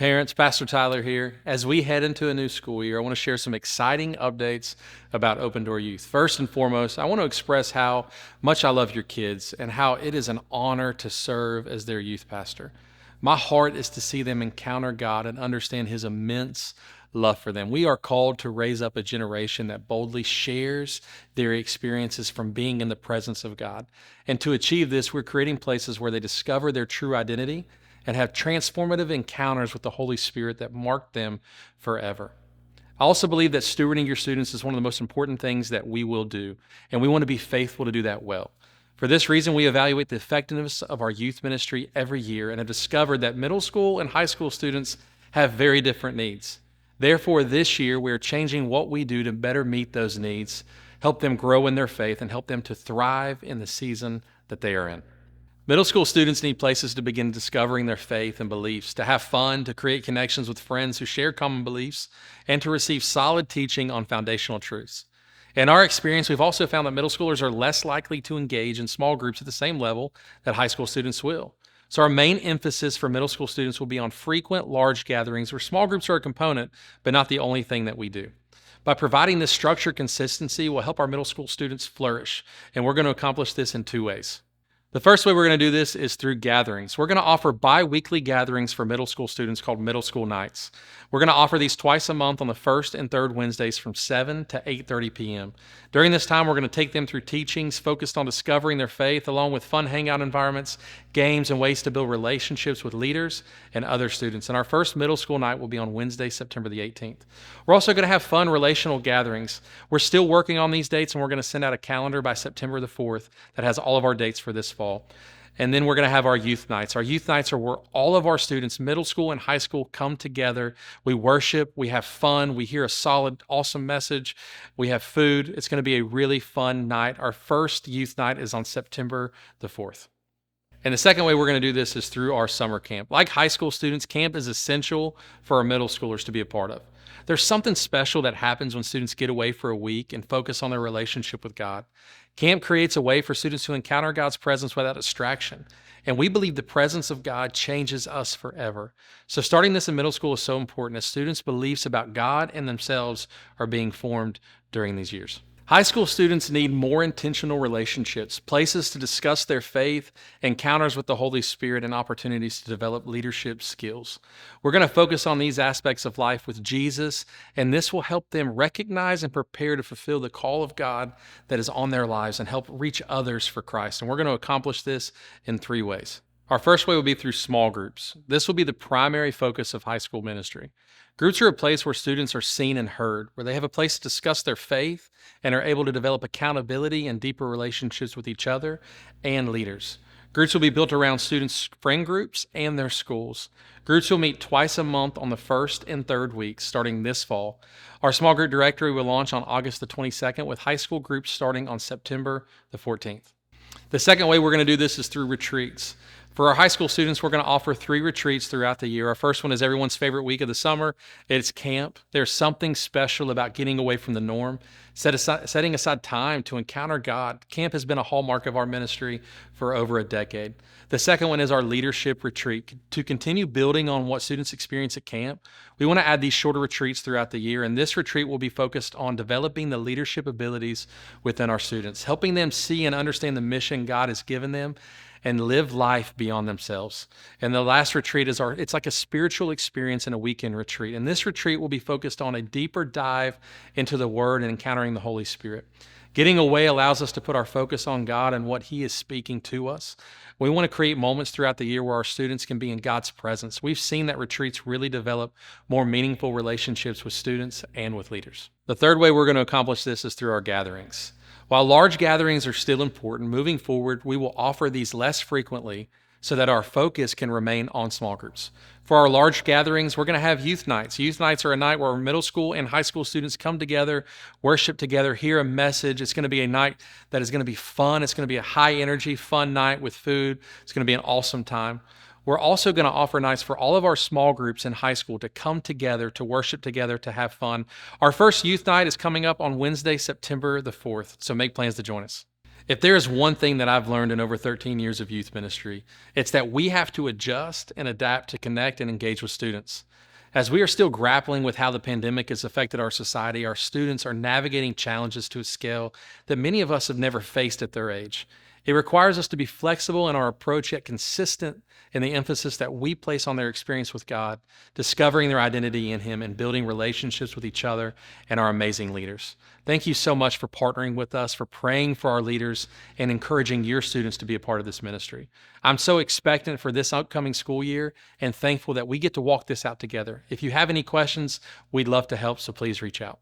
Parents, Pastor Tyler here. As we head into a new school year, I want to share some exciting updates about Open Door Youth. First and foremost, I want to express how much I love your kids and how it is an honor to serve as their youth pastor. My heart is to see them encounter God and understand His immense love for them. We are called to raise up a generation that boldly shares their experiences from being in the presence of God. And to achieve this, we're creating places where they discover their true identity and have transformative encounters with the Holy Spirit that mark them forever. I also believe that stewarding your students is one of the most important things that we will do, and we want to be faithful to do that well. For this reason, we evaluate the effectiveness of our youth ministry every year and have discovered that middle school and high school students have very different needs. Therefore, this year, we are changing what we do to better meet those needs, help them grow in their faith, and help them to thrive in the season that they are in. Middle school students need places to begin discovering their faith and beliefs, to have fun, to create connections with friends who share common beliefs, and to receive solid teaching on foundational truths. In our experience, we've also found that middle schoolers are less likely to engage in small groups at the same level that high school students will. So our main emphasis for middle school students will be on frequent, large gatherings where small groups are a component, but not the only thing that we do. By providing this structured consistency will help our middle school students flourish, and we're going to accomplish this in two ways. The first way we're going to do this is through gatherings. We're going to offer bi-weekly gatherings for middle school students called Middle School Nights. We're going to offer these twice a month on the first and third Wednesdays from 7 to 8:30 p.m. During this time, we're going to take them through teachings focused on discovering their faith, along with fun hangout environments, games, and ways to build relationships with leaders and other students. And our first middle school night will be on Wednesday, September the 18th. We're also going to have fun relational gatherings. We're still working on these dates, and we're going to send out a calendar by September the 4th that has all of our dates for this fall. And then we're going to have our youth nights. Our youth nights are where all of our students, middle school and high school, come together. We worship, we have fun, we hear a solid, awesome message, we have food. It's going to be a really fun night. Our first youth night is on September the 4th. And the second way we're going to do this is through our summer camp. Like high school students, camp is essential for our middle schoolers to be a part of. There's something special that happens when students get away for a week and focus on their relationship with God. Camp creates a way for students to encounter God's presence without distraction. And we believe the presence of God changes us forever. So starting this in middle school is so important as students' beliefs about God and themselves are being formed during these years. High school students need more intentional relationships, places to discuss their faith, encounters with the Holy Spirit, and opportunities to develop leadership skills. We're going to focus on these aspects of life with Jesus, and this will help them recognize and prepare to fulfill the call of God that is on their lives and help reach others for Christ. And we're going to accomplish this in three ways. Our first way will be through small groups. This will be the primary focus of high school ministry. Groups are a place where students are seen and heard, where they have a place to discuss their faith and are able to develop accountability and deeper relationships with each other and leaders. Groups will be built around students' friend groups and their schools. Groups will meet twice a month on the first and third weeks starting this fall. Our small group directory will launch on August the 22nd with high school groups starting on September the 14th. The second way we're going to do this is through retreats. For our high school students, we're going to offer 3 retreats throughout the year. Our first one is everyone's favorite week of the summer. It's camp. There's something special about getting away from the norm, setting aside time to encounter God. Camp has been a hallmark of our ministry for over a decade. The second one is our leadership retreat. To continue building on what students experience at camp, we want to add these shorter retreats throughout the year, and this retreat will be focused on developing the leadership abilities within our students, helping them see and understand the mission God has given them, and live life beyond themselves. And the last retreat is it's like a spiritual experience in a weekend retreat. And this retreat will be focused on a deeper dive into the Word and encountering the Holy Spirit. Getting away allows us to put our focus on God and what He is speaking to us. We want to create moments throughout the year where our students can be in God's presence. We've seen that retreats really develop more meaningful relationships with students and with leaders. The third way we're going to accomplish this is through our gatherings. While large gatherings are still important, moving forward, we will offer these less frequently so that our focus can remain on small groups. For our large gatherings, we're going to have youth nights. Youth nights are a night where middle school and high school students come together, worship together, hear a message. It's going to be a night that is going to be fun. It's going to be a high energy, fun night with food. It's going to be an awesome time. We're also going to offer nights for all of our small groups in high school to come together, to worship together, to have fun. Our first youth night is coming up on Wednesday, September the 4th, so make plans to join us. If there is one thing that I've learned in over 13 years of youth ministry, it's that we have to adjust and adapt to connect and engage with students. As we are still grappling with how the pandemic has affected our society, our students are navigating challenges to a scale that many of us have never faced at their age. It requires us to be flexible in our approach, yet consistent in the emphasis that we place on their experience with God, discovering their identity in Him, and building relationships with each other and our amazing leaders. Thank you so much for partnering with us, for praying for our leaders, and encouraging your students to be a part of this ministry. I'm so expectant for this upcoming school year and thankful that we get to walk this out together. If you have any questions, we'd love to help, so please reach out.